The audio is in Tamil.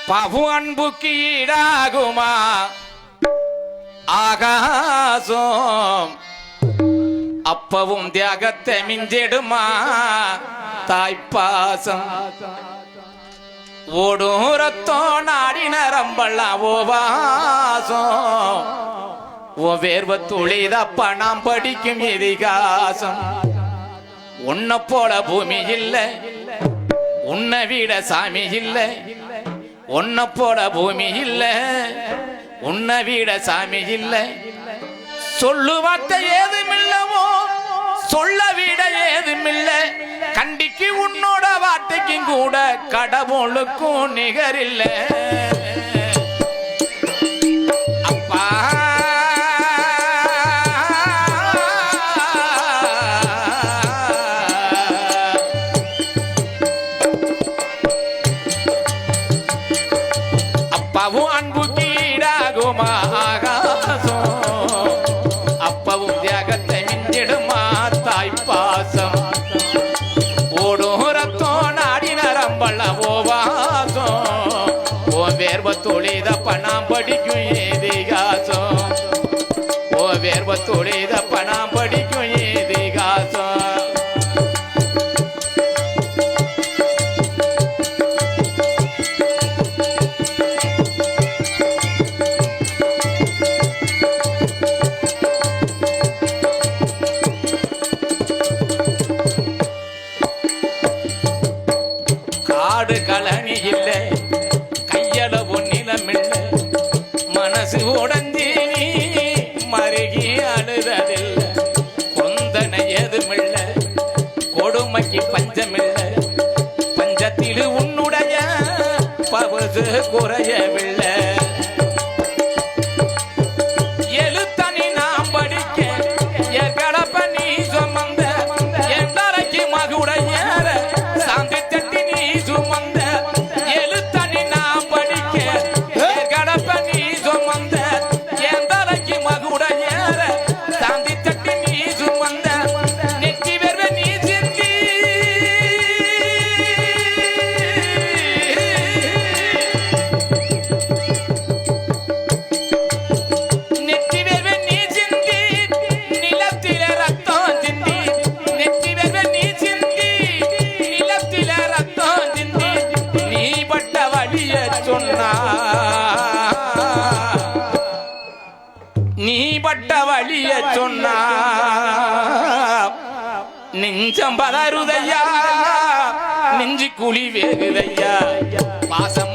பகு அன்புக்கு ஈடாகுமா ஆகாசம் அப்பவும் தியாகத்தை மிஞ்சிடுமா தாய்ப்பாசம் ஓடும் ரத்தம் நாடி நரம்பெல்லாம் ஓவாசம் ஓ வேர்வ துளிதப்ப நாம் படிக்கும் இதிகாசம் உன்னை போல பூமி இல்லை உன்னை விட சாமி இல்லை உன்னை போல பூமி இல்லை உன்னை விட சாமி இல்லை சொல்லுவார்த்தை ஏதுமில்லவோ சொல்ல விட ஏதுமில்லை கண்டிக்கு உன்னோட வார்த்தைக்கும் கூட கடவுளுக்கும் நிகரில்லை அப்பா அப்பாவும் அன்புக்கு ஈடாகுமா ஆகாசம் அப்பவும் தியாகத்தை மிஞ்சிடுமா தாய்ப்பாசம் ஓடும் ரத்தம் நாடி நரம்பல்ல ஓவாசம் ஓ வேர்வ துளிதப்ப நாம் படிக்கும் இதிகாசம் ஓ வேர்வ துளிதப்ப நாம் படிக்கும் இதிகாசம் காடு கலனி இல்லை கையளவு நிலமில்லை மனசு உடஞ்சி நீ மருகி அழுததில்லை கொந்தனை ஏதுமில்லை கொடுமைக்கு பஞ்சமில்லை பஞ்சத்தில் உன்னுடைய பவசு குறையவில்லை எழுத்தனி நாம் படிக்க என் கடப்ப நீ சுமந்த என் தரைக்கு மகுடைய சாந்தி சுமந்த எழுத்தனி நாம் படிக்க கடப்ப நீ சுமந்த என் தலைக்கு மகுடைய சாந்தி தட்டி நீ சுமந்த நெற்றி வெறுவ நீ சிந்தி நெற்றி வெறுவ நீ சிந்தி நிலத்தில ரத்தம் சிந்தி நெற்றி வெறுவ நீ சிந்தி நிலத்தில ரத்தம் நீ பட்ட வழிய சொன்னா நீ பட்ட வழிய சொன்னா நெஞ்சம் பதறுதையா நெஞ்சு குழி வேகுதையா பாசம்